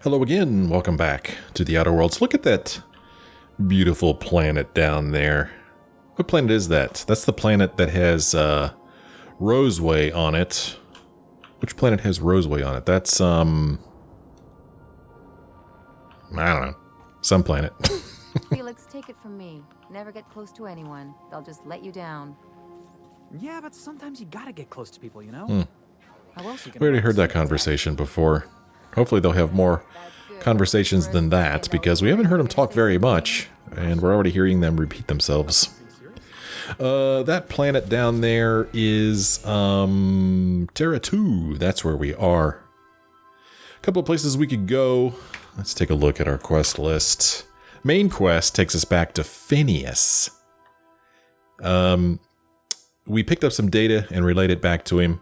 Hello again, welcome back to the Outer Worlds. Look at that beautiful planet down there. What planet is that? That's the planet that has Roseway on it. Which planet has Roseway on it? That's, I don't know. Some planet. Felix, take it from me. Never get close to anyone. They'll just let you down. Yeah, but sometimes you gotta get close to people, you know? How else you We gonna already heard that conversation before. Hopefully they'll have more conversations than that, because we haven't heard them talk very much, and we're already hearing them repeat themselves. That planet down there is Terra 2. That's where we are. A couple of places we could go. Let's take a look at our quest list. Main quest takes us back to Phineas. We picked up some data and relayed it back to him,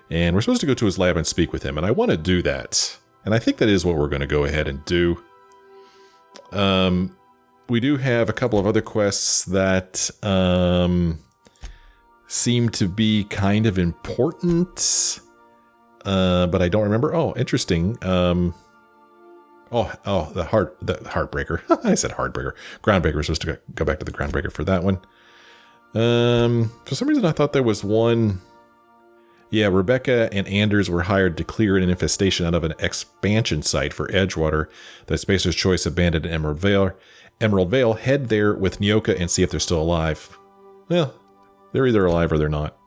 and we're supposed to go to his lab and speak with him, and I want to do that. And I think that is what we're going to go ahead and do. We do have a couple of other quests that seem to be kind of important, but I don't remember. Oh, interesting. The Heartbreaker. I said Heartbreaker. Groundbreaker. We're supposed to go back to the Groundbreaker for that one. For some reason I thought there was one. Yeah, Rebecca and Anders were hired to clear an infestation out of an expansion site for Edgewater that Spacer's Choice abandoned in Emerald Vale. Head there with Nyoka and see if they're still alive. Well, they're either alive or they're not.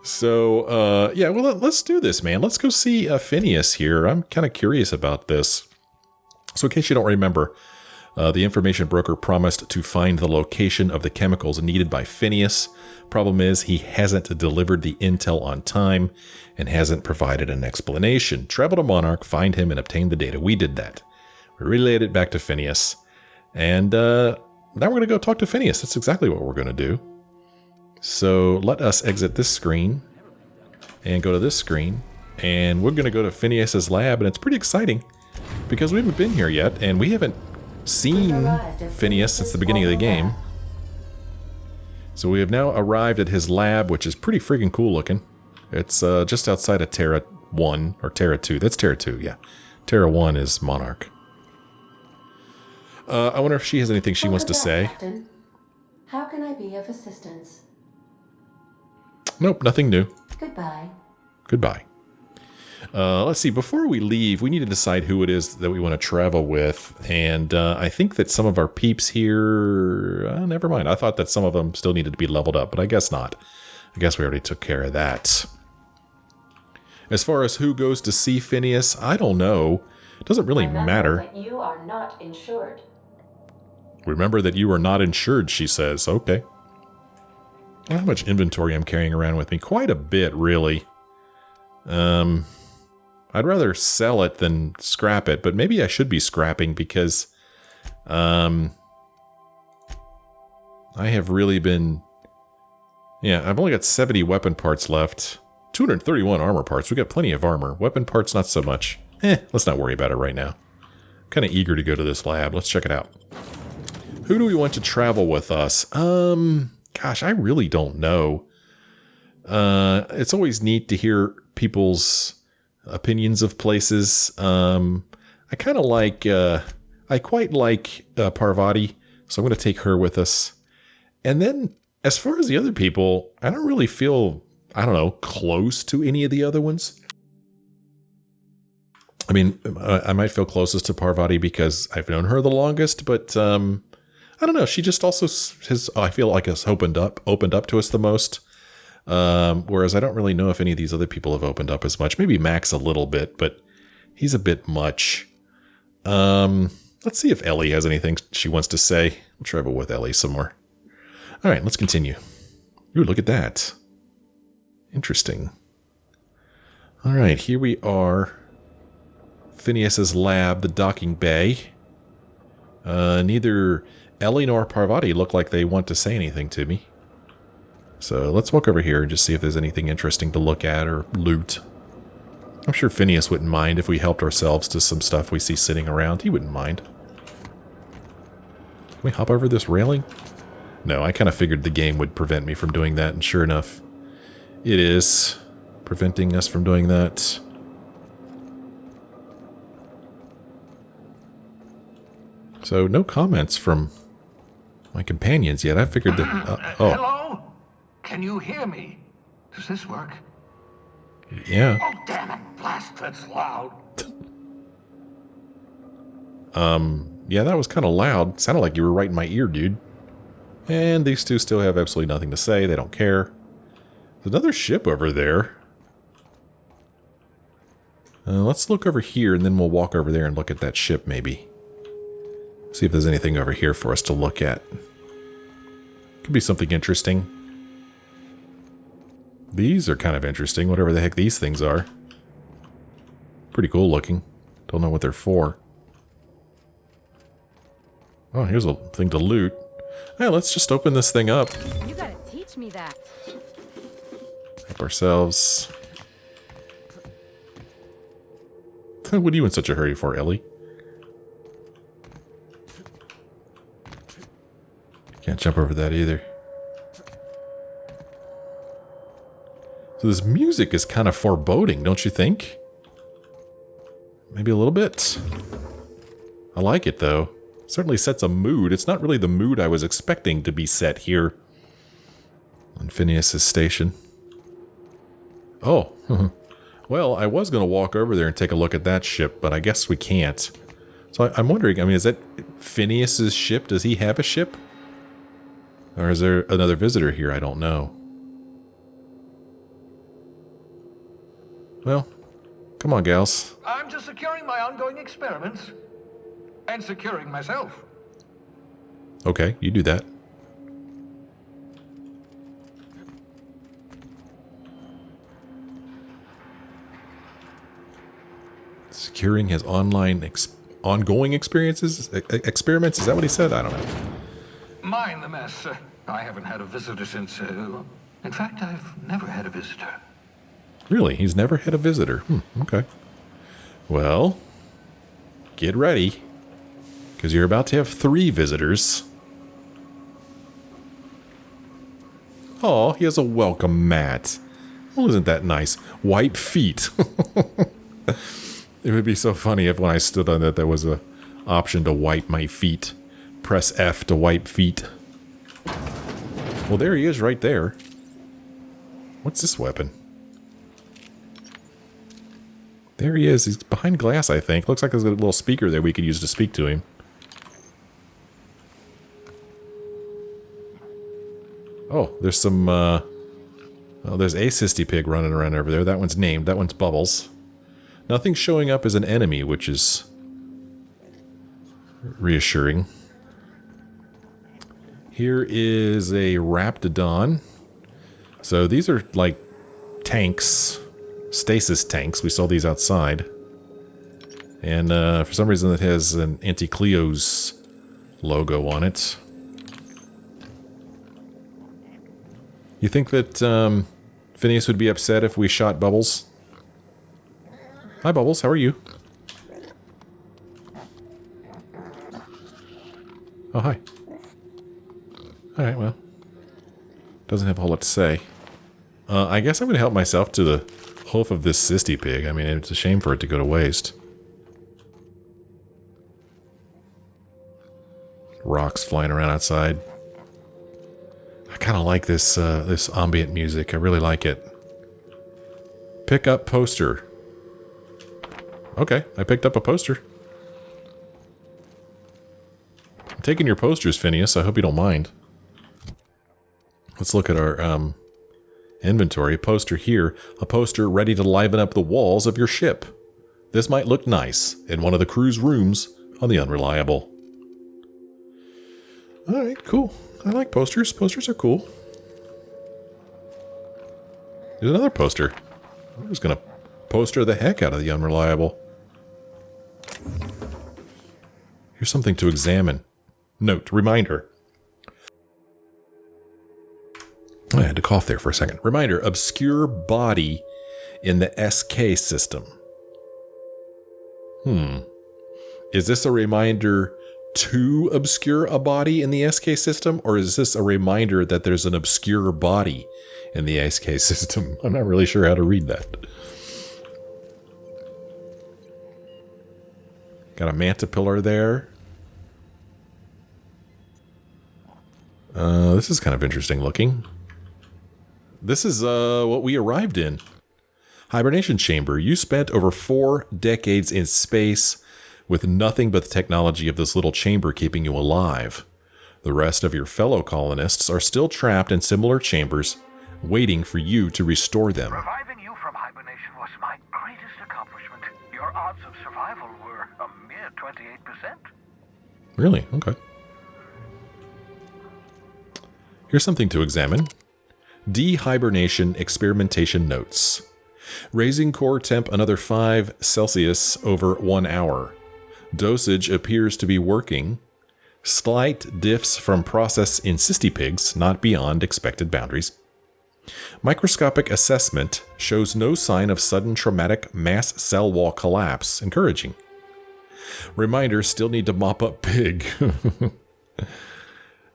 So, yeah, well, let's do this, man. Let's go see Phineas here. I'm kind of curious about this. So in case you don't remember, the information broker promised to find the location of the chemicals needed by Phineas. Problem is, he hasn't delivered the intel on time and hasn't provided an explanation. Travel to Monarch, find him, and obtain the data. We did that. We relayed it back to Phineas. And now we're going to go talk to Phineas. That's exactly what we're going to do. So let us exit this screen and go to this screen. And we're going to go to Phineas's lab. And it's pretty exciting because we haven't been here yet. And we haven't seen Phineas since the beginning of the game. So we have now arrived at his lab, which is pretty freaking cool looking. It's just outside of Terra 1, or Terra 2. That's Terra 2, yeah. Terra 1 is Monarch. I wonder if she has anything she wants to say. Captain. How can I be of assistance? Nope, nothing new. Goodbye. Goodbye. Let's see, before we leave, we need to decide who it is that we want to travel with. And I think that some of our peeps here... never mind. I thought that some of them still needed to be leveled up, but I guess not. I guess we already took care of that. As far as who goes to see Phineas, I don't know. It doesn't really matter. That you are not insured. Remember that you are not insured, she says. Okay. I don't know how much inventory I'm carrying around with me. Quite a bit, really. I'd rather sell it than scrap it, but maybe I should be scrapping because I have really been... Yeah, I've only got 70 weapon parts left. 231 armor parts. We got plenty of armor. Weapon parts, not so much. Let's not worry about it right now. Kind of eager to go to this lab. Let's check it out. Who do we want to travel with us? Gosh, I really don't know. It's always neat to hear people's opinions of places. I kind of like, I quite like Parvati, so I'm going to take her with us. And then, as far as the other people, I don't really feel, I don't know, close to any of the other ones. I mean, I might feel closest to Parvati because I've known her the longest, but I don't know. She just also has, I feel like, has opened up to us the most. Whereas I don't really know if any of these other people have opened up as much. Maybe Max a little bit, but he's a bit much. Let's see if Ellie has anything she wants to say. We'll travel with Ellie some more. All right, let's continue. Ooh, look at that. Interesting. All right, here we are. Phineas's lab, the docking bay. Neither Ellie nor Parvati look like they want to say anything to me. So let's walk over here and just see if there's anything interesting to look at or loot. I'm sure Phineas wouldn't mind if we helped ourselves to some stuff we see sitting around. He wouldn't mind. Can we hop over this railing? No, I kind of figured the game would prevent me from doing that, and sure enough, it is preventing us from doing that. So no comments from my companions yet. I figured that... oh, Hello? Can you hear me? Does this work? yeah. Oh, damn it. Blast, that's loud. Yeah, that was kind of loud. Sounded like you were right in my ear, dude. And these two still have absolutely nothing to say. They don't care. There's another ship over there. Let's look over here, and then we'll walk over there and look at that ship, maybe. See if there's anything over here for us to look at. Could be something interesting. These are kind of interesting, whatever the heck these things are. Pretty cool looking. Don't know what they're for. Oh, here's a thing to loot. Hey, let's just open this thing up. You gotta teach me that. Help ourselves. What are you in such a hurry for, Ellie? Can't jump over that either. So this music is kind of foreboding, don't you think? Maybe a little bit. I like it, though. Certainly sets a mood. It's not really the mood I was expecting to be set here on Phineas's station. Oh, well, I was going to walk over there and take a look at that ship, but I guess we can't. So I'm wondering, I mean, is that Phineas's ship? Does he have a ship? Or is there another visitor here? I don't know. Well, come on, gals. I'm just securing my ongoing experiments. And securing myself. Okay, you do that. Securing his ongoing experiences? Experiments? Is that what he said? I don't know. Mind the mess. I haven't had a visitor since... in fact, I've never had a visitor. Really? He's never had a visitor? Okay. Well, get ready. Because you're about to have 3 visitors. Oh, he has a welcome mat. Well, isn't that nice? Wipe feet. It would be so funny if when I stood on that, there was a option to wipe my feet. Press F to wipe feet. Well, there he is right there. What's this weapon? There he is. He's behind glass, I think. Looks like there's a little speaker there we could use to speak to him. Oh, there's some, oh, there's a Sisty Pig running around over there. That one's named. That one's Bubbles. Nothing's showing up as an enemy, which is reassuring. Here is a Raptidon. So these are like tanks, stasis tanks. We saw these outside. And for some reason it has an Anti-Cleo's logo on it. You think that Phineas would be upset if we shot Bubbles? Hi, Bubbles. How are you? Oh, hi. Alright, well. Doesn't have a whole lot to say. I guess I'm going to help myself to the hoof of this Sisty Pig. I mean, it's a shame for it to go to waste. Rocks flying around outside. I kind of like this this ambient music. I really like it. Pick up poster. Okay, I picked up a poster. I'm taking your posters, Phineas. I hope you don't mind. Let's look at our inventory. Poster here. A poster ready to liven up the walls of your ship. This might look nice in one of the crew's rooms on the Unreliable. Alright, cool. I like posters. Posters are cool. There's another poster. I'm just gonna poster the heck out of the Unreliable. Here's something to examine. Note, reminder. I had to cough there for a second. Reminder, obscure body in the SK system. Is this a reminder to obscure a body in the SK system? Or is this a reminder that there's an obscure body in the SK system? I'm not really sure how to read that. Got a manta pillar there. This is kind of interesting looking. This is what we arrived in. Hibernation chamber. You spent over 4 decades in space with nothing but the technology of this little chamber keeping you alive. The rest of your fellow colonists are still trapped in similar chambers, waiting for you to restore them. Reviving you from hibernation was my greatest accomplishment. Your odds of survival were a mere 28%. Really? Okay. Here's something to examine. Dehibernation experimentation notes. Raising core temp another 5 Celsius over 1 hour. Dosage appears to be working. Slight diffs from process in cystipigs, not beyond expected boundaries. Microscopic assessment shows no sign of sudden traumatic mass cell wall collapse. Encouraging. Reminder, still need to mop up pig.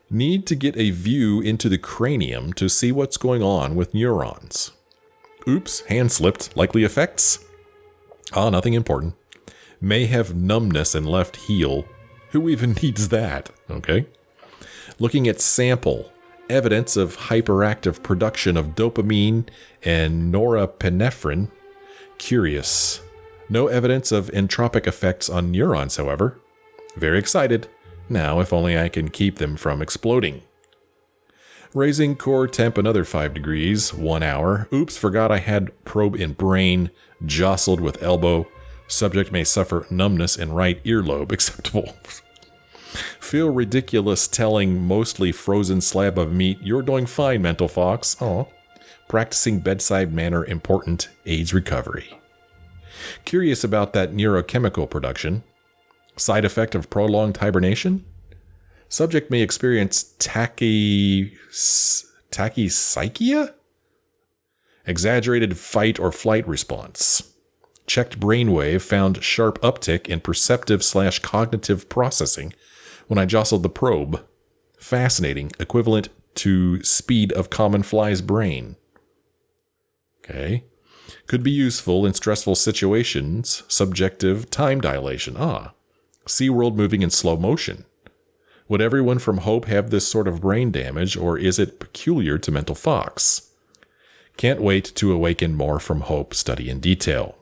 Need to get a view into the cranium to see what's going on with neurons. Oops, hand slipped. Likely effects? Nothing important. May have numbness in left heel. Who even needs that? Okay. Looking at sample. Evidence of hyperactive production of dopamine and norepinephrine. Curious. No evidence of entropic effects on neurons, however. Very excited. Now, if only I can keep them from exploding. Raising core temp another 5 degrees, 1 hour. Oops, forgot I had probe in brain. Jostled with elbow. Subject may suffer numbness in right earlobe. Acceptable. Feel ridiculous telling mostly frozen slab of meat, you're doing fine, mental fox. Aw. Practicing bedside manner important, aids recovery. Curious about that neurochemical production. Side effect of prolonged hibernation? Subject may experience tachypsychia? Exaggerated fight or flight response. Checked brainwave found sharp uptick in perceptive/cognitive processing when I jostled the probe. Fascinating, equivalent to speed of common fly's brain. Okay. Could be useful in stressful situations. Subjective time dilation. SeaWorld moving in slow motion. Would everyone from Hope have this sort of brain damage, or is it peculiar to Mental Fox? Can't wait to awaken more from Hope study in detail.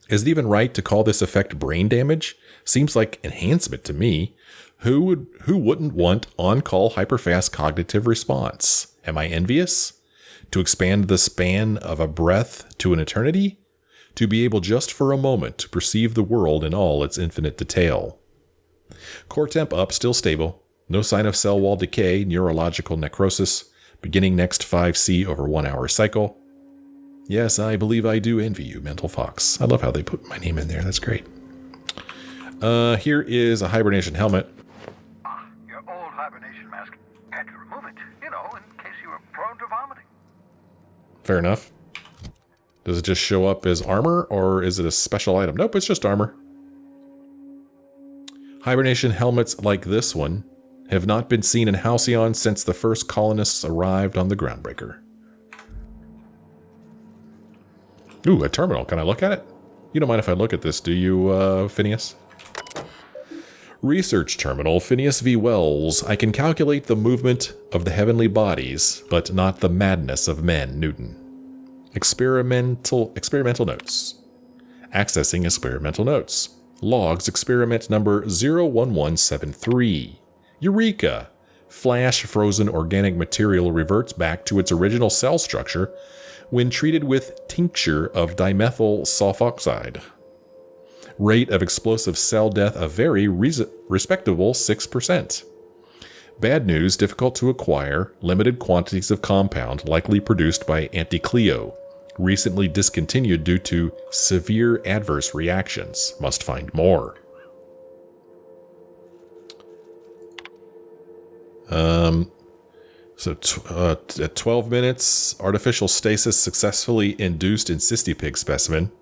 Is it even right to call this effect brain damage? Seems like enhancement to me. Who wouldn't want on-call hyperfast cognitive response? Am I envious? To expand the span of a breath to an eternity? To be able just for a moment to perceive the world in all its infinite detail. Core temp up, still stable. No sign of cell wall decay, neurological necrosis. Beginning next 5C over 1 hour cycle. Yes, I believe I do envy you, Mental Fox. I love how they put my name in there. That's great. Here is a hibernation helmet. Your old hibernation mask. Had to remove it, in case you were prone to vomiting. Fair enough. Does it just show up as armor, or is it a special item? Nope, it's just armor. Hibernation helmets like this one have not been seen in Halcyon since the first colonists arrived on the Groundbreaker. Ooh, a terminal. Can I look at it? You don't mind if I look at this, do you, Phineas? Research terminal, Phineas V. Wells. I can calculate the movement of the heavenly bodies, but not the madness of men, Newton. Experimental notes. Accessing experimental notes. Logs experiment number 01173. Eureka! Flash frozen organic material reverts back to its original cell structure when treated with tincture of dimethyl sulfoxide. Rate of explosive cell death a very respectable 6%. Bad news, difficult to acquire, limited quantities of compound likely produced by Anticleo. Recently discontinued due to severe adverse reactions. Must find more. At 12 minutes, artificial stasis successfully induced in cystipig specimen.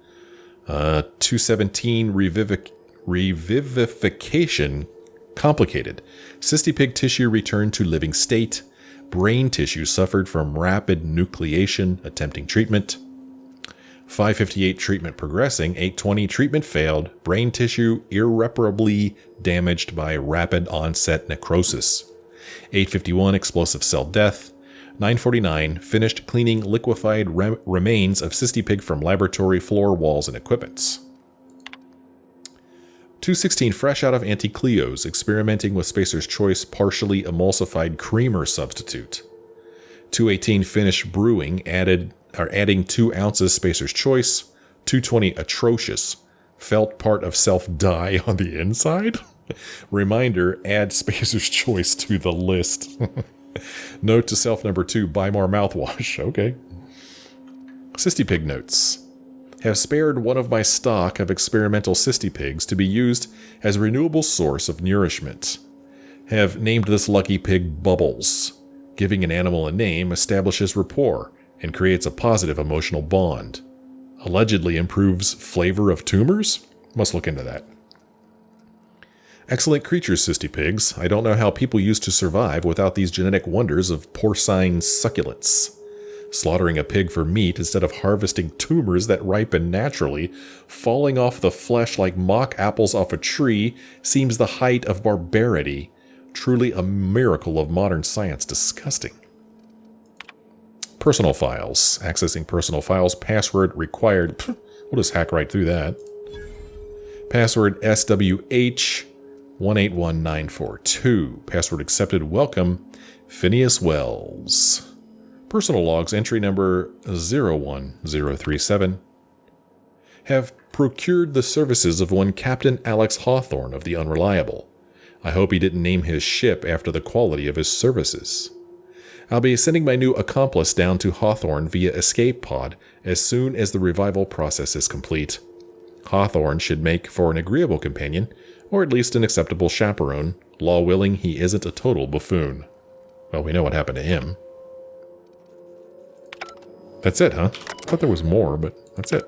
217 revivification complicated. Cystipig tissue returned to living state. Brain tissue suffered from rapid nucleation, attempting treatment. 558 treatment progressing. 820 treatment failed. Brain tissue irreparably damaged by rapid onset necrosis. 851, explosive cell death. 949, finished cleaning liquefied remains of cystipig from laboratory floor, walls, and equipments. 216, fresh out of Anti-Cleo's, experimenting with Spacer's Choice partially emulsified creamer substitute. 218, finished brewing, adding 2 ounces Spacer's Choice. 220, atrocious, felt part of self die on the inside. Reminder, add Spacer's Choice to the list. Note to self number 2, buy more mouthwash. Okay. Cystipig notes. Have spared one of my stock of experimental cystipigs to be used as a renewable source of nourishment. Have named this lucky pig Bubbles. Giving an animal a name establishes rapport and creates a positive emotional bond. Allegedly improves flavor of tumors? Must look into that. Excellent creatures, cystipigs. I don't know how people used to survive without these genetic wonders of porcine succulents. Slaughtering a pig for meat instead of harvesting tumors that ripen naturally, falling off the flesh like mock apples off a tree, seems the height of barbarity. Truly a miracle of modern science. Disgusting. Personal files. Accessing personal files. Password required. We'll just hack right through that. Password SWH181942. Password accepted. Welcome, Phineas Wells. Personal logs, entry number 01037. Have procured the services of one Captain Alex Hawthorne of the Unreliable. I hope he didn't name his ship after the quality of his services. I'll be sending my new accomplice down to Hawthorne via escape pod as soon as the revival process is complete. Hawthorne should make for an agreeable companion, or at least an acceptable chaperone, law willing he isn't a total buffoon. Well, we know what happened to him. That's it, huh? I thought there was more, but that's it.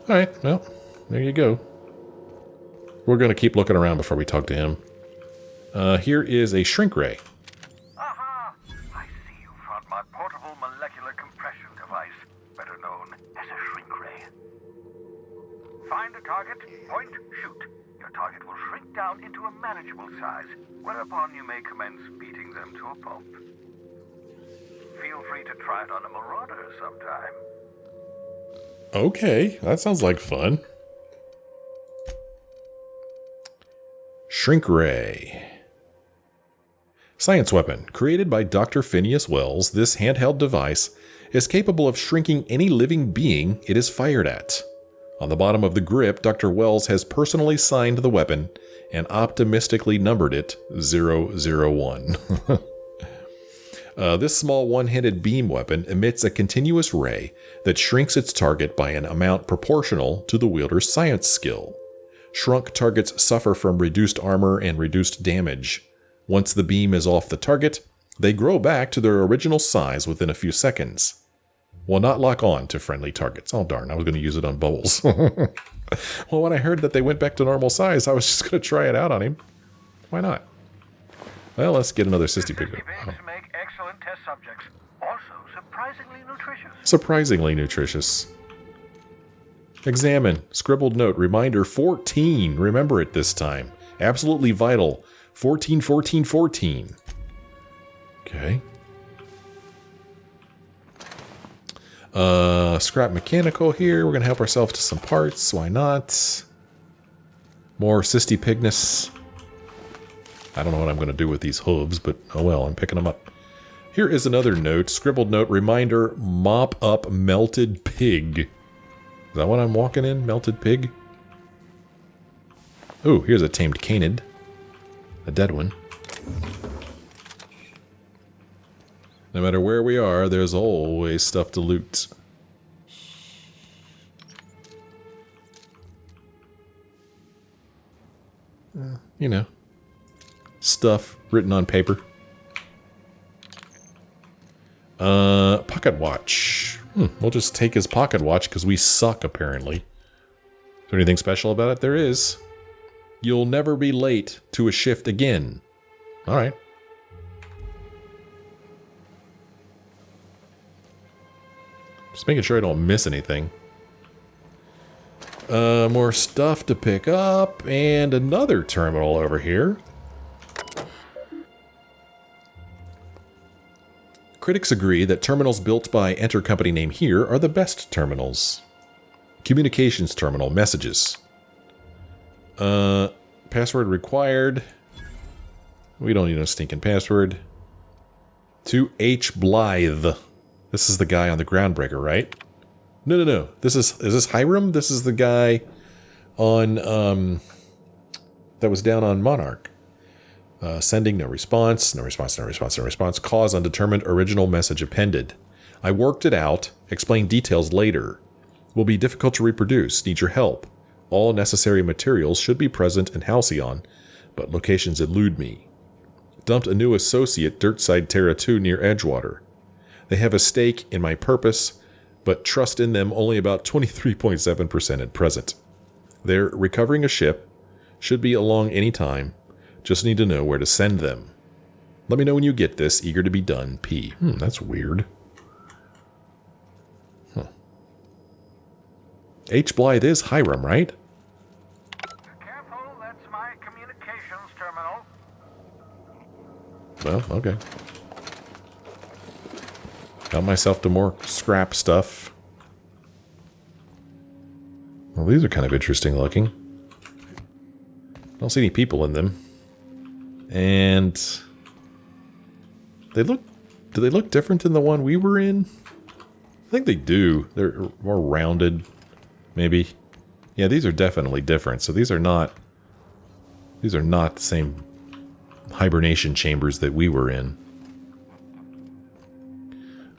Alright, well, there you go. We're going to keep looking around before we talk to him. Here is a shrink ray. Aha! I see you found my portable molecular compression device, better known as a shrink ray. Find a target, point, shoot. Your target will shrink down into a manageable size, whereupon you may commence beating them to a pulp. Feel free to try it on a marauder sometime. Okay, that sounds like fun. Shrink ray. Science weapon. Created by Dr. Phineas Wells, this handheld device is capable of shrinking any living being it is fired at. On the bottom of the grip, Dr. Wells has personally signed the weapon and optimistically numbered it 001. This small one-handed beam weapon emits a continuous ray that shrinks its target by an amount proportional to the wielder's science skill. Shrunk targets suffer from reduced armor and reduced damage. Once the beam is off the target, they grow back to their original size within a few seconds. Will not lock on to friendly targets. Oh darn, I was going to use it on Bubbles. Well, when I heard that they went back to normal size, I was just going to try it out on him. Why not? Well, let's get another cystipig. Cystipigs make excellent test subjects. Also surprisingly nutritious. Surprisingly nutritious. Examine. Scribbled note. Reminder 14. Remember it this time. Absolutely vital. 14, 14, 14. Okay. Scrap mechanical here. We're going to help ourselves to some parts. Why not? More cystipigness. I don't know what I'm going to do with these hooves, but oh well, I'm picking them up. Here is another note. Scribbled note. Reminder. Mop up melted pig. Is that what I'm walking in? Melted pig? Ooh, here's a tamed canid. A dead one. No matter where we are, there's always stuff to loot. You know. Stuff written on paper. Pocket watch. We'll just take his pocket watch because we suck, apparently. Is there anything special about it? There is. You'll never be late to a shift again. Alright. Just making sure I don't miss anything. More stuff to pick up, and another terminal over here. Critics agree that terminals built by Enter Company name here are the best terminals. Communications terminal, messages. Password required. We don't need no stinking password. To H. Blythe. This is the guy on the Groundbreaker, right? No. Is this Hiram? This is the guy on, that was down on Monarch. Sending, no response. Cause undetermined, original message appended. I worked it out. Explain details later. Will be difficult to reproduce. Need your help. All necessary materials should be present in Halcyon, but locations elude me. Dumped a new associate, Dirtside Terra 2, near Edgewater. They have a stake in my purpose, but trust in them only about 23.7% at present. They're recovering a ship. Should be along any time. Just need to know where to send them. Let me know when you get this. Eager to be done. P. That's weird. H. Blythe is Hiram, right? Careful, that's my communications terminal. Well, okay. Got myself to more scrap stuff. Well, these are kind of interesting looking. Don't see any people in them. And do they look different than the one we were in? I think they do. They're more rounded, maybe. Yeah, these are definitely different. So these are not the same hibernation chambers that we were in.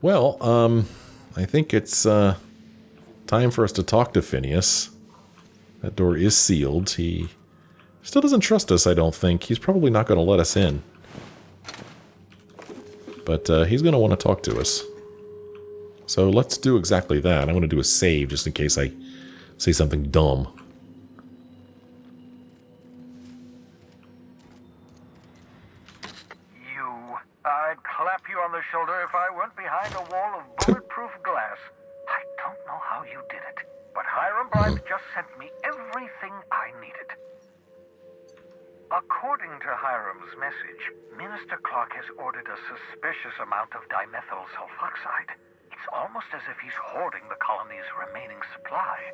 Well, I think it's time for us to talk to Phineas. That door is sealed. He still doesn't trust us, I don't think. He's probably not going to let us in. But he's going to want to talk to us. So let's do exactly that. I'm going to do a save just in case I say something dumb. I'd clap you on the shoulder if I weren't behind a wall of bulletproof glass. I don't know how you did it, but Hiram Blythe just sent me everything I needed. According to Hiram's message, Minister Clark has ordered a suspicious amount of dimethyl sulfoxide. It's almost as if he's hoarding the colony's remaining supply.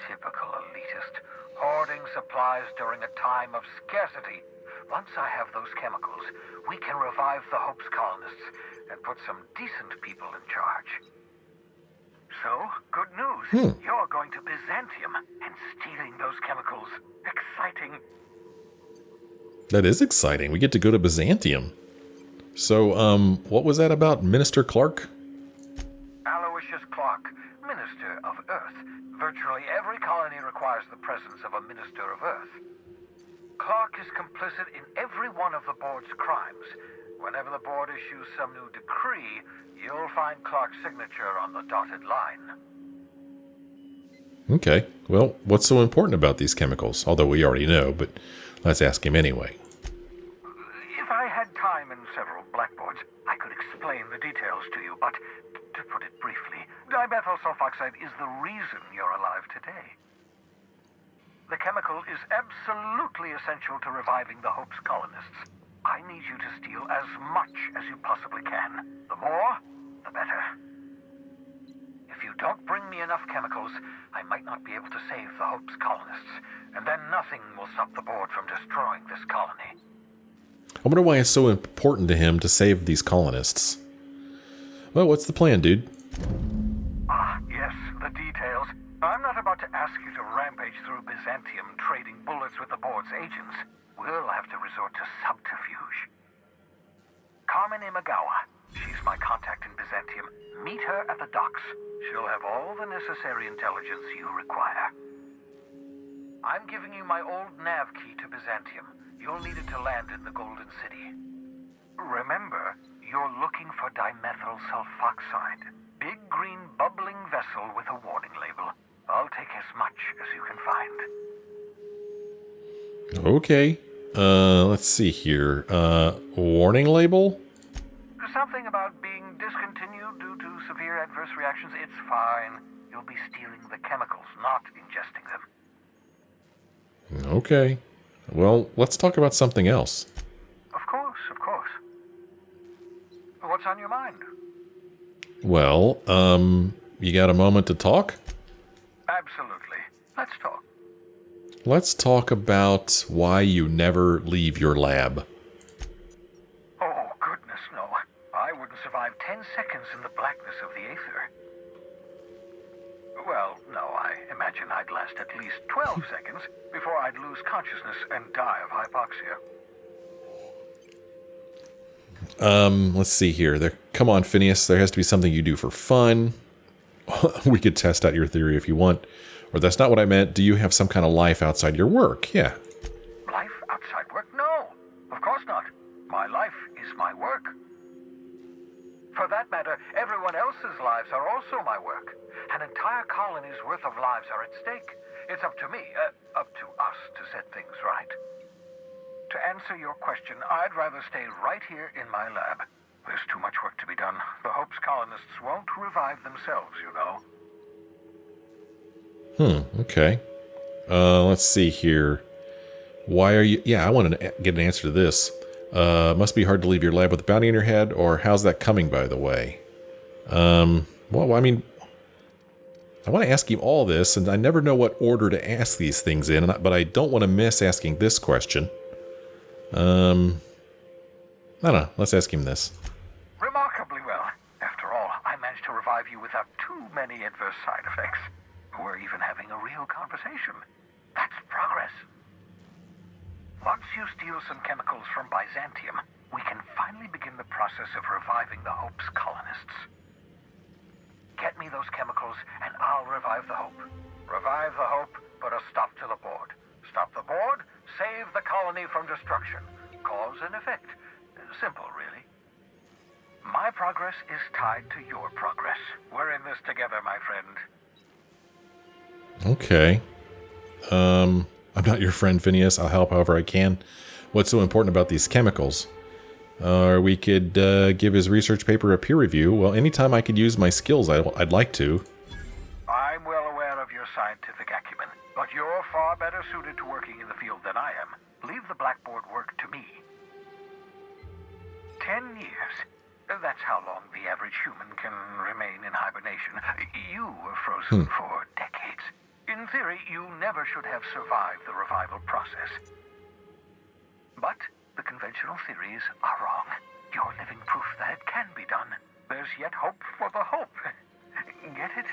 Typical elitist, hoarding supplies during a time of scarcity. Once I have those chemicals, we can revive the Hope's colonists and put some decent people in charge. So, good news. You're going to Byzantium and stealing those chemicals. Exciting. That is exciting. We get to go to Byzantium. So, what was that about Minister Clark? Aloysius Clark, Minister of Earth. Virtually every colony requires the presence of a Minister of Earth. Clark is complicit in every one of the board's crimes. Whenever the board issues some new decree, you'll find Clark's signature on the dotted line. Okay. Well, what's so important about these chemicals? Although we already know, but let's ask him anyway. If I had time and several blackboards, I could explain the details to you, but to put it briefly, dimethyl sulfoxide is the reason you're alive today. The chemical is absolutely essential to reviving the Hope's colonists. I need you to steal as much as you possibly can. The more, the better. If you don't bring me enough chemicals, I might not be able to save the Hope's colonists, and then nothing will stop the board from destroying this colony. I wonder why it's so important to him to save these colonists. Well, what's the plan, dude? Ah, yes, the details. I'm not about to ask you to rampage through Byzantium trading bullets with the board's agents. We'll have to resort to subterfuge. Carmen Imagawa. She's my contact in Byzantium. Meet her at the docks. She'll have all the necessary intelligence you require. I'm giving you my old nav key to Byzantium. You'll need it to land in the Golden City. Remember, you're looking for dimethyl sulfoxide. Big green bubbling vessel with a warning label. I'll take as much as you can find. Okay. Let's see here. Warning label? Something about being discontinued due to severe adverse reactions. It's fine. You'll be stealing the chemicals, not ingesting them. Okay. Well, let's talk about something else. Of course, of course. What What's on your mind? Well, you got a moment to talk? Absolutely. Let's talk. Let's talk about why you never leave your lab. Oh, goodness, no. I wouldn't survive 10 seconds in the blackness of the aether. Well, no, I imagine I'd last at least 12 seconds before I'd lose consciousness and die of hypoxia. Let's see here. Come on, Phineas. There has to be something you do for fun. We could test out your theory if you want. Or that's not what I meant. Do you have some kind of life outside your work? Yeah. Life outside work? No, of course not. My life is my work. For that matter, everyone else's lives are also my work. An entire colony's worth of lives are at stake. It's up to me, up to us to set things right. To answer your question, I'd rather stay right here in my lab. There's too much work to be done. The Hope's colonists won't revive themselves, you know. Okay. Let's see here. Why are you... Yeah, I want to get an answer to this. Must be hard to leave your lab with a bounty in your head, or how's that coming, by the way? Well, I mean... I want to ask him all this, and I never know what order to ask these things in, but I don't want to miss asking this question. I don't know. Let's ask him this. Remarkably well. After all, I managed to revive you without too many adverse side effects. We're even having a real conversation. That's progress. Once you steal some chemicals from Byzantium, we can finally begin the process of reviving the Hope's colonists. Get me those chemicals, and I'll revive the Hope. Revive the Hope, put a stop to the board. Stop the board, save the colony from destruction. Cause and effect. Simple, really. My progress is tied to your progress. We're in this together, my friend. Okay. I'm not your friend, Phineas. I'll help however I can. What's so important about these chemicals? Or we could give his research paper a peer review. Well, anytime I could use my skills, I'd like to. I'm well aware of your scientific acumen, but you're far better suited to working in the field than I am. Leave the blackboard work to me. 10 years. That's how long the average human can remain in hibernation. You were frozen for decades. In theory, you never should have survived the revival process. But the conventional theories are wrong. You're living proof that it can be done. There's yet hope for the Hope. Get it?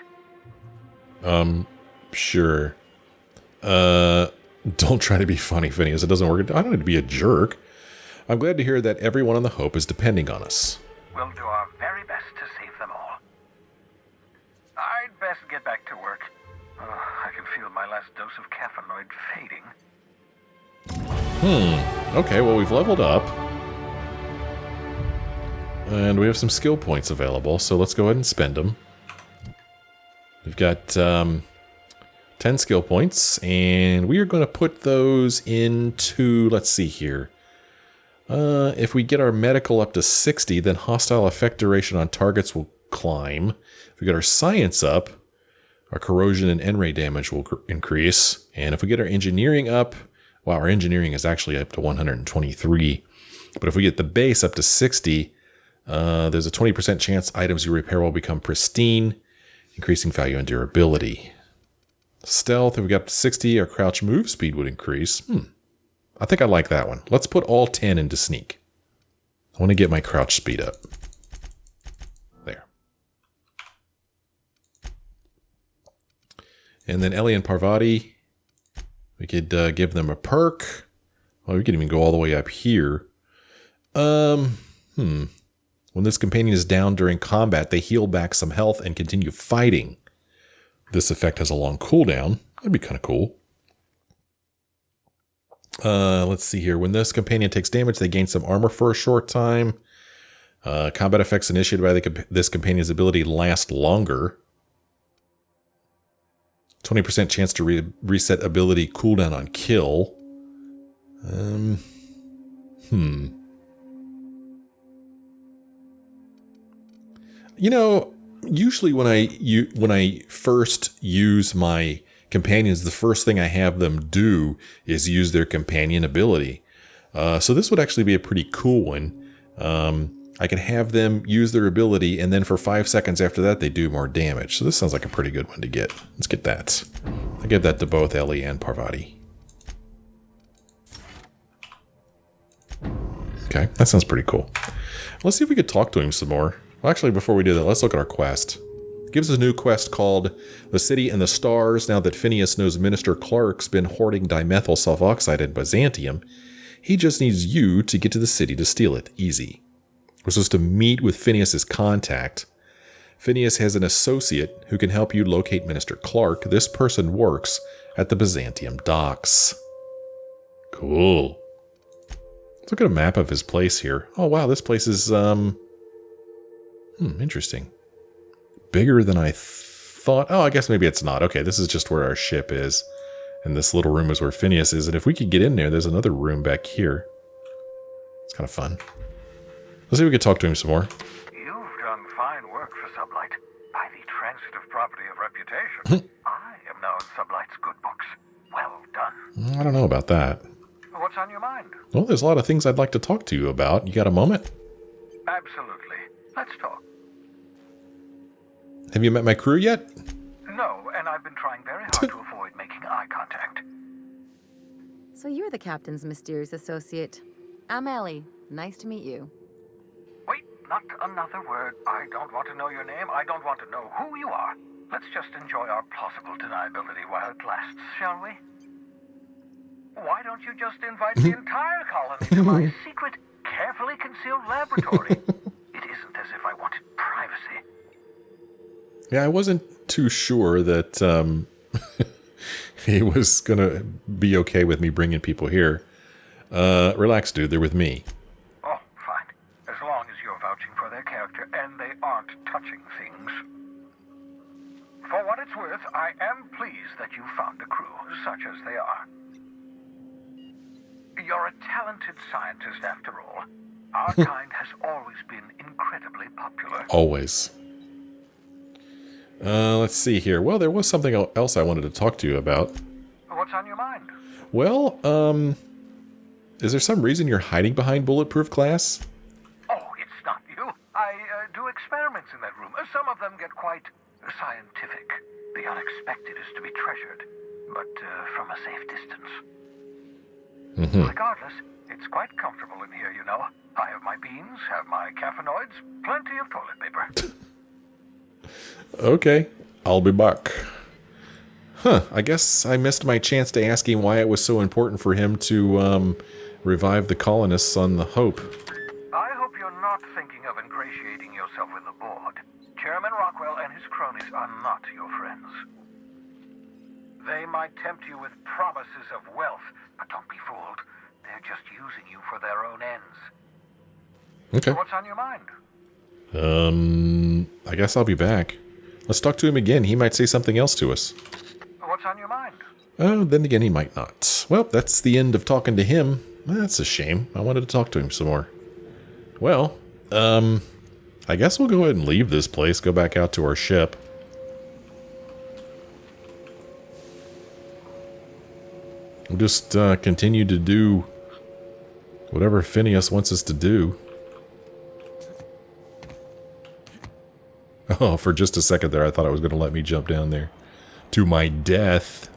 Sure. Don't try to be funny, Phineas. It doesn't work. I don't need to be a jerk. I'm glad to hear that everyone on the Hope is depending on us. We'll do our very best to save them all. I'd best get back to work. I can feel my last dose of caffeinoid fading. Okay, well, we've leveled up. And we have some skill points available, so let's go ahead and spend them. We've got 10 skill points, and we are going to put those into, let's see here. If we get our medical up to 60, then hostile effect duration on targets will climb. If we get our science up, our corrosion and N-ray damage will increase. And if we get our engineering up, well, our engineering is actually up to 123. But if we get the base up to 60, there's a 20% chance items you repair will become pristine, increasing value and durability. Stealth, if we got up to 60, our crouch move speed would increase. I think I like that one. Let's put all 10 into sneak. I want to get my crouch speed up. There. And then Ellie and Parvati, we could give them a perk. Well, we could even go all the way up here. When this companion is down during combat, they heal back some health and continue fighting. This effect has a long cooldown. That'd be kind of cool. Let's see here. When this companion takes damage, they gain some armor for a short time. Combat effects initiated by this companion's ability last longer. 20% chance to reset ability cooldown on kill. You know, usually when I first use my companions, the first thing I have them do is use their companion ability. So this would actually be a pretty cool one. I can have them use their ability, and then for 5 seconds after that, they do more damage. So this sounds like a pretty good one to get. Let's get that. I'll give that to both Ellie and Parvati. Okay, that sounds pretty cool. Let's see if we could talk to him some more. Well, actually, before we do that, let's look at our quest. It gives us a new quest called The City and the Stars. Now that Phineas knows Minister Clark's been hoarding dimethyl sulfoxide in Byzantium, he just needs you to get to the city to steal it. Easy. We're supposed to meet with Phineas's contact. Phineas has an associate who can help you locate Minister Clark. This person works at the Byzantium docks. Cool. Let's look at a map of his place here. Oh, wow, this place is, interesting. Bigger than I thought. Oh, I guess maybe it's not. Okay, this is just where our ship is. And this little room is where Phineas is. And if we could get in there, there's another room back here. It's kind of fun. Let's see if we can talk to him some more. You've done fine work for Sublight. By the transitive property of reputation, I am now in Sublight's good books. Well done. I don't know about that. What's on your mind? Well, there's a lot of things I'd like to talk to you about. You got a moment? Absolutely. Let's talk. Have you met my crew yet? No, and I've been trying very hard to avoid making eye contact. So you're the captain's mysterious associate. I'm Ellie. Nice to meet you. Wait, not another word. I don't want to know your name. I don't want to know who you are. Let's just enjoy our plausible deniability while it lasts, shall we? Why don't you just invite the entire colony to my secret, carefully concealed laboratory? It isn't as if I wanted privacy. Yeah, I wasn't too sure that he was going to be okay with me bringing people here. Relax, dude. They're with me. Oh, fine. As long as you're vouching for their character and they aren't touching things. For what it's worth, I am pleased that you found a crew, such as they are. You're a talented scientist, after all. Our kind has always been incredibly popular. Always. Let's see here. Well, there was something else I wanted to talk to you about. What's on your mind? Well, is there some reason you're hiding behind bulletproof glass? Oh, it's not you. I do experiments in that room. Some of them get quite scientific. The unexpected is to be treasured, but from a safe distance. Regardless, it's quite comfortable in here, you know. I have my beans, have my caffeinoids, plenty of toilet paper. Okay, I'll be back. Huh, I guess I missed my chance to ask him why it was so important for him to revive the colonists on the Hope. I hope you're not thinking of ingratiating yourself with the board. Chairman Rockwell and his cronies are not your friends. They might tempt you with promises of wealth, but don't be fooled. They're just using you for their own ends. Okay. So what's on your mind? I guess I'll be back. Let's talk to him again. He might say something else to us. What's on your mind? Oh, then again, he might not. Well, that's the end of talking to him. That's a shame. I wanted to talk to him some more. Well, I guess we'll go ahead and leave this place, go back out to our ship. We'll just continue to do whatever Phineas wants us to do. Oh, for just a second there, I thought it was going to let me jump down there. To my death.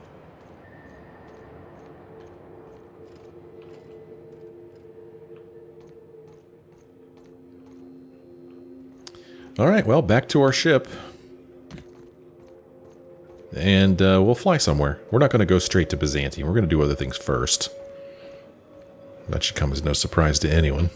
Alright, well, back to our ship. And we'll fly somewhere. We're not going to go straight to Byzantium. We're going to do other things first. That should come as no surprise to anyone.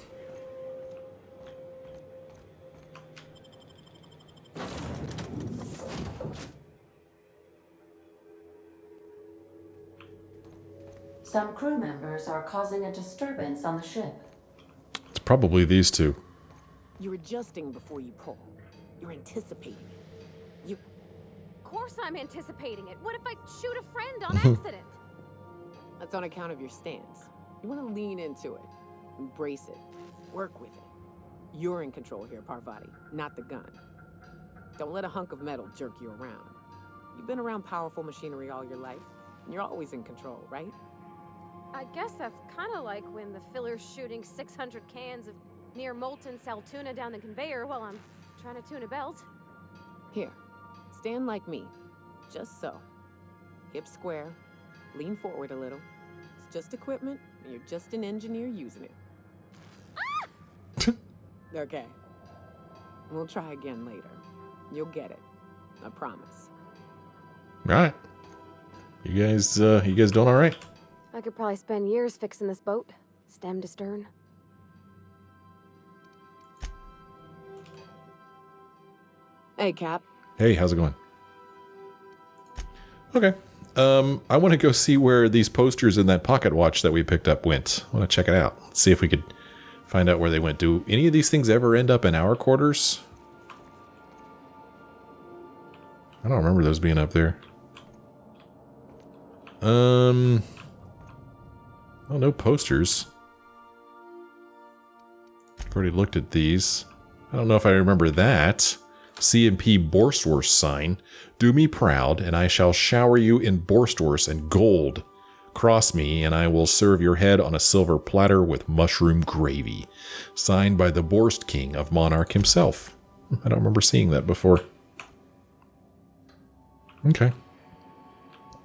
Some crew members are causing a disturbance on the ship. It's probably these two. You're adjusting before you pull. You're anticipating it. Of course I'm anticipating it. What if I shoot a friend on accident? That's on account of your stance. You want to lean into it. Embrace it. Work with it. You're in control here, Parvati, not the gun. Don't let a hunk of metal jerk you around. You've been around powerful machinery all your life, and you're always in control, right? I guess that's kind of like when the filler's shooting 600 cans of Near molten sell tuna down the conveyor while I'm trying to tune a belt. Here, stand like me. Just so. Hips square. Lean forward a little. It's just equipment, and you're just an engineer using it. Okay. We'll try again later. You'll get it. I promise. All right. You guys doing all right? I could probably spend years fixing this boat, stem to stern. Hey, Cap. Hey, how's it going? Okay. I want to go see where these posters in that pocket watch that we picked up went. I want to check it out. Let's see if we could find out where they went. Do any of these things ever end up in our quarters? I don't remember those being up there. Oh, no posters. I've already looked at these. I don't know if I remember that. C&P Borsworth sign. Do me proud, and I shall shower you in Borsworth and gold. Cross me, and I will serve your head on a silver platter with mushroom gravy. Signed by the Borst King of Monarch himself. I don't remember seeing that before. Okay.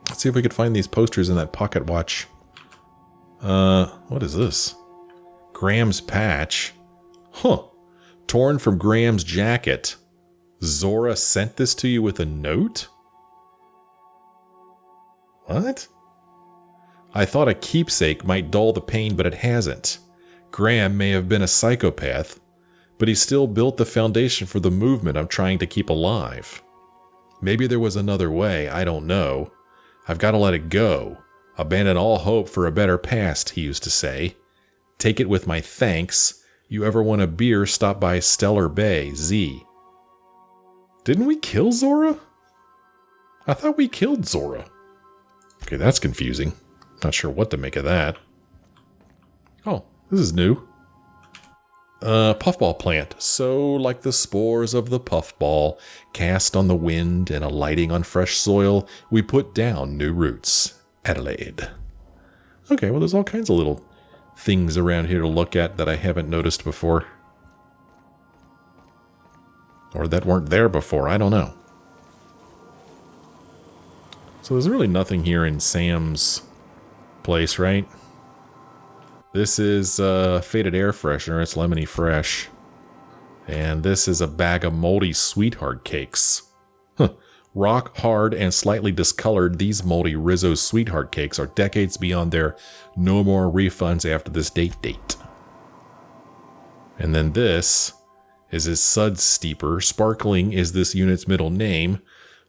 Let's see if we could find these posters in that pocket watch. What is this? Graham's patch. Huh. Torn from Graham's jacket. Zora sent this to you with a note? What? I thought a keepsake might dull the pain, but it hasn't. Graham may have been a psychopath, but he still built the foundation for the movement I'm trying to keep alive. Maybe there was another way, I don't know. I've got to let it go. Abandon all hope for a better past, he used to say. Take it with my thanks. You ever want a beer, stop by Stellar Bay, Z. Didn't we kill Zora? I thought we killed Zora. Okay, that's confusing. Not sure what to make of that. Oh, this is new. Puffball plant. So like the spores of the puffball, cast on the wind and alighting on fresh soil, we put down new roots. Adelaide. Okay, well there's all kinds of little things around here to look at that I haven't noticed before. Or that weren't there before, I don't know. So there's really nothing here in Sam's place, right? This is faded air freshener, it's lemony fresh. And this is a bag of moldy sweetheart cakes. Huh. Rock hard and slightly discolored, these moldy Rizzo sweetheart cakes are decades beyond their no more refunds after this date. And then this is his Sud Steeper. Sparkling is this unit's middle name.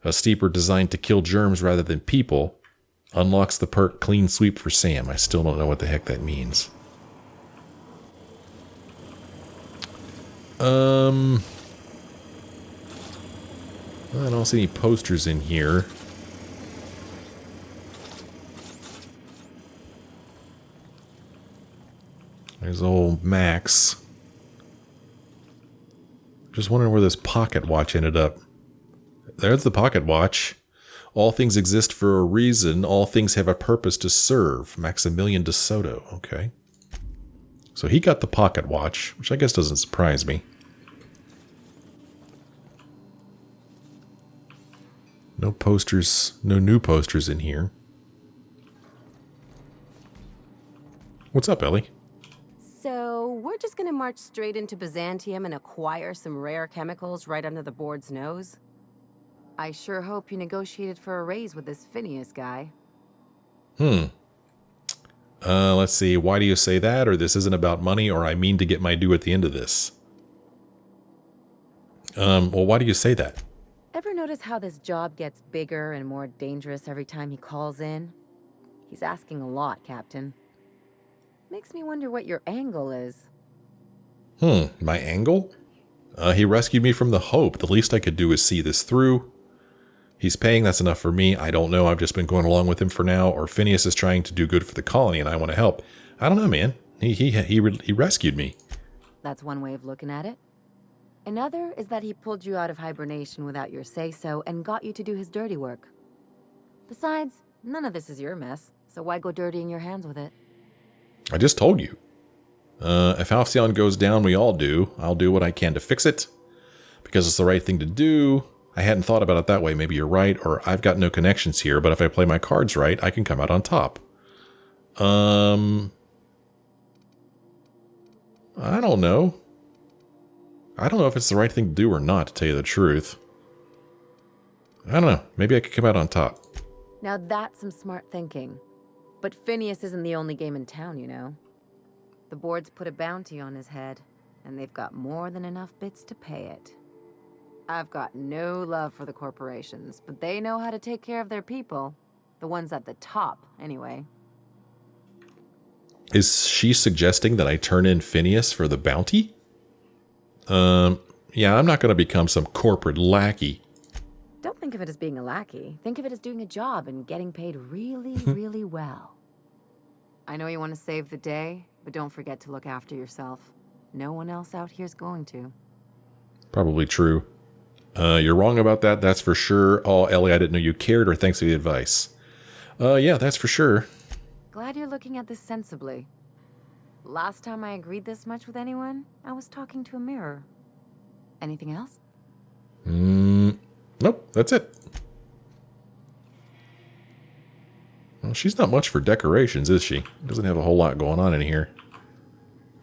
A steeper designed to kill germs rather than people. Unlocks the perk Clean Sweep for Sam. I still don't know what the heck that means. I don't see any posters in here. There's old Max. Just wondering where this pocket watch ended up. There's the pocket watch. All things exist for a reason. All things have a purpose to serve. Maximilian de Soto. Okay. So he got the pocket watch, which I guess doesn't surprise me. No posters, no new posters in here. What's up, Ellie? So, we're just gonna march straight into Byzantium and acquire some rare chemicals right under the board's nose? I sure hope you negotiated for a raise with this Phineas guy. Let's see. Why do you say that? Or this isn't about money, or I mean to get my due at the end of this. Well, why do you say that? Ever notice how this job gets bigger and more dangerous every time he calls in? He's asking a lot, Captain. Makes me wonder what your angle is. My angle? He rescued me from the Hope. The least I could do is see this through. He's paying, that's enough for me. I don't know, I've just been going along with him for now. Or Phineas is trying to do good for the colony and I want to help. I don't know, man. He rescued me. That's one way of looking at it. Another is that he pulled you out of hibernation without your say-so and got you to do his dirty work. Besides, none of this is your mess, so why go dirtying your hands with it? I just told you. If Halcyon goes down, we all do. I'll do what I can to fix it. Because it's the right thing to do. I hadn't thought about it that way. Maybe you're right, or I've got no connections here, but if I play my cards right, I can come out on top. I don't know. I don't know if it's the right thing to do or not, to tell you the truth. I don't know. Maybe I could come out on top. Now that's some smart thinking. But Phineas isn't the only game in town, you know. The board's put a bounty on his head, and they've got more than enough bits to pay it. I've got no love for the corporations, but they know how to take care of their people. The ones at the top, anyway. Is she suggesting that I turn in Phineas for the bounty? Yeah, I'm not going to become some corporate lackey. Don't think of it as being a lackey. Think of it as doing a job and getting paid really, really well. I know you want to save the day, but don't forget to look after yourself. No one else out here's going to. Probably true. You're wrong about that, that's for sure. Oh, Ellie, I didn't know you cared, or thanks for the advice. Yeah, that's for sure. Glad you're looking at this sensibly. Last time I agreed this much with anyone, I was talking to a mirror. Anything else? Nope, that's it. Well, she's not much for decorations, is she? Doesn't have a whole lot going on in here.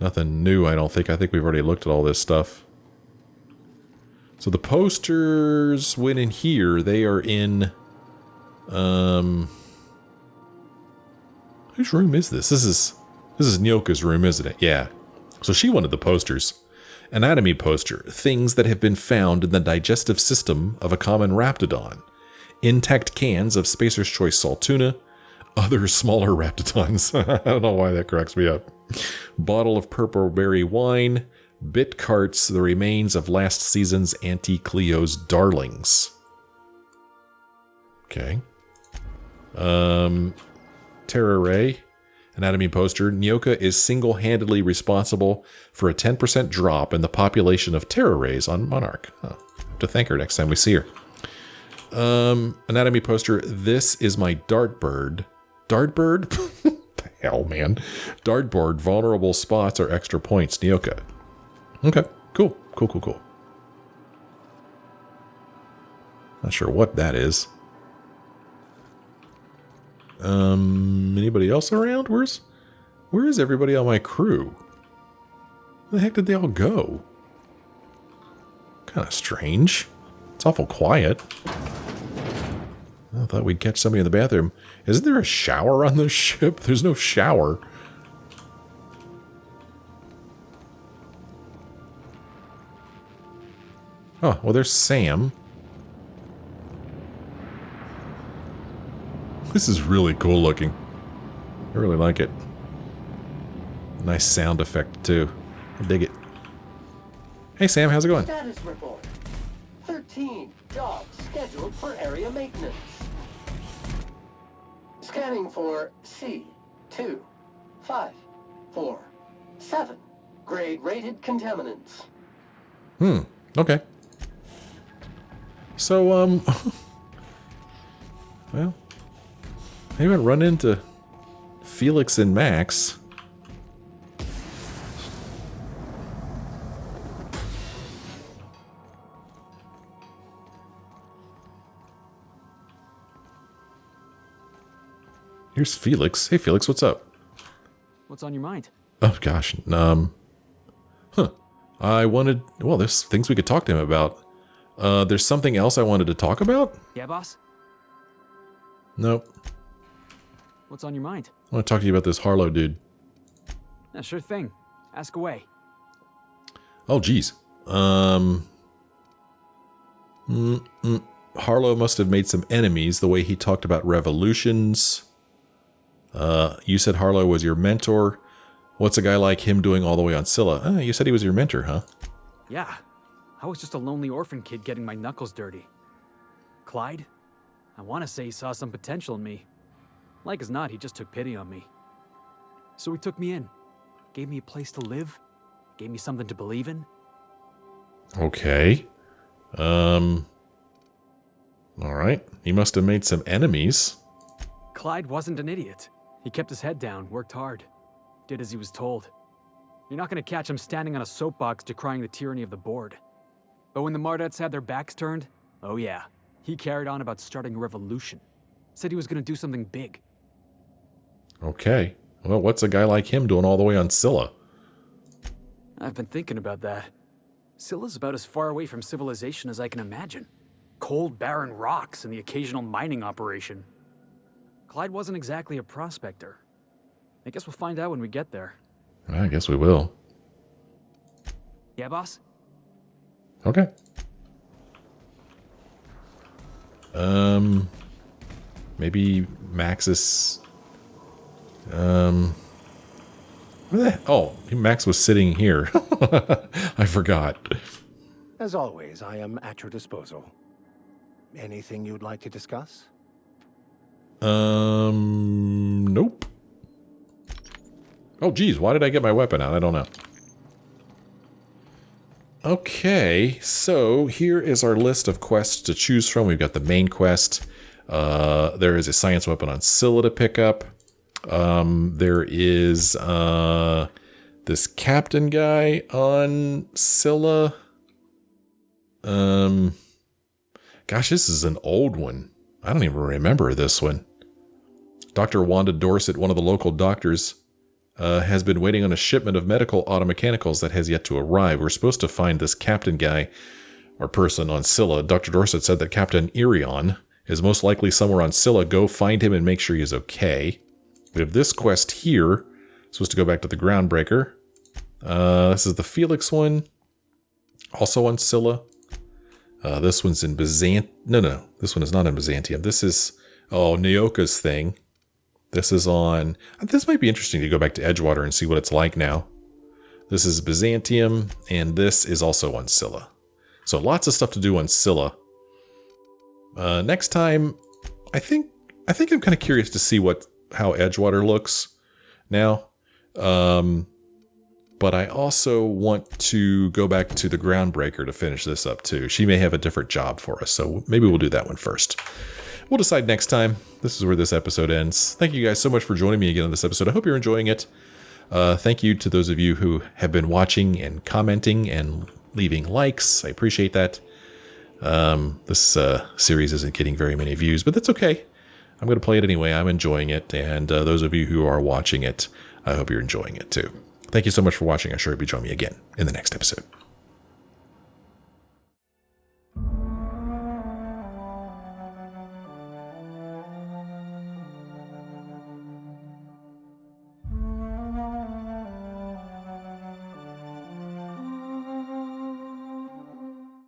Nothing new, I don't think. I think we've already looked at all this stuff. So the posters went in here. They are in... Whose room is this? This is Nyoka's room, isn't it? Yeah. So she wanted the posters. Anatomy poster. Things that have been found in the digestive system of a common raptidon. Intact cans of Spacer's Choice salt tuna. Other smaller raptidons. I don't know why that cracks me up. Bottle of purple berry wine. Bit carts, the remains of last season's Auntie Cleo's darlings. Okay. Terra Ray. Anatomy poster. Nyoka is single-handedly responsible for a 10% drop in the population of Terra Rays on Monarch. Huh. Have to thank her next time we see her. Anatomy poster. This is my dartbird. Dartbird? The hell, man. Dartboard. Vulnerable spots are extra points. Nyoka. Okay. Cool. Cool. Not sure what that is. Anybody else around? Where is everybody on my crew? Where the heck did they all go? Kind of strange. It's awful quiet. I thought we'd catch somebody in the bathroom. Isn't there a shower on this ship? There's no shower. Oh, well, there's Sam. This is really cool looking. I really like it. Nice sound effect, too. I dig it. Hey, Sam, how's it going? Status report. 13 jobs scheduled for area maintenance. Scanning for C2547. Grade rated contaminants. Okay. So, well, maybe I'd run into Felix and Max. Here's Felix. Hey, Felix, what's up? What's on your mind? Oh, gosh. I wanted... Well, there's things we could talk to him about. There's something else I wanted to talk about? Yeah, boss? Nope. What's on your mind? I want to talk to you about this Harlow dude. Yeah, sure thing. Ask away. Oh, geez. Harlow must have made some enemies the way he talked about revolutions. You said Harlow was your mentor. What's a guy like him doing all the way on Scylla? You said he was your mentor, huh? Yeah. I was just a lonely orphan kid getting my knuckles dirty. Clyde? I want to say he saw some potential in me. Like as not, he just took pity on me. So he took me in. Gave me a place to live. Gave me something to believe in. Okay. Alright. He must have made some enemies. Clyde wasn't an idiot. He kept his head down, worked hard. Did as he was told. You're not gonna catch him standing on a soapbox decrying the tyranny of the board. But when the Mardettes had their backs turned, oh yeah, he carried on about starting a revolution. Said he was gonna do something big. Okay. Well, what's a guy like him doing all the way on Scylla? I've been thinking about that. Scylla's about as far away from civilization as I can imagine. Cold, barren rocks and the occasional mining operation. Clyde wasn't exactly a prospector. I guess we'll find out when we get there. I guess we will. Yeah, boss? Okay. Maybe Max's... Max was sitting here. I forgot. As always, I am at your disposal. Anything you'd like to discuss? Nope. Oh, geez, why did I get my weapon out? I don't know. Okay, so here is our list of quests to choose from. We've got the main quest. There is a science weapon on Scylla to pick up. There is this captain guy on Scylla. Gosh, this is an old one. I don't even remember this one. Dr. Wanda Dorset, one of the local doctors, has been waiting on a shipment of medical automechanicals that has yet to arrive. We're supposed to find this captain guy or person on Scylla. Dr. Dorset said that Captain Irion is most likely somewhere on Scylla. Go find him and make sure he's okay. We have this quest here. Supposed to go back to the Groundbreaker. This is the Felix one. Also on Scylla. This one's in Byzantium. No. This one is not in Byzantium. This is, Neoka's thing. This is on... This might be interesting to go back to Edgewater and see what it's like now. This is Byzantium, and this is also on Scylla. So lots of stuff to do on Scylla. Next time, I think I'm kind of curious to see how Edgewater looks now. But I also want to go back to the Groundbreaker to finish this up too. She may have a different job for us, so maybe we'll do that one first. We'll decide next time. This is where this episode ends. Thank you guys so much for joining me again on this episode. I hope you're enjoying it. Thank you to those of you who have been watching and commenting and leaving likes. I appreciate that. This series isn't getting very many views, but that's okay. I'm going to play it anyway. I'm enjoying it. And those of you who are watching it, I hope you're enjoying it too. Thank you so much for watching. I sure hope you join me again in the next episode.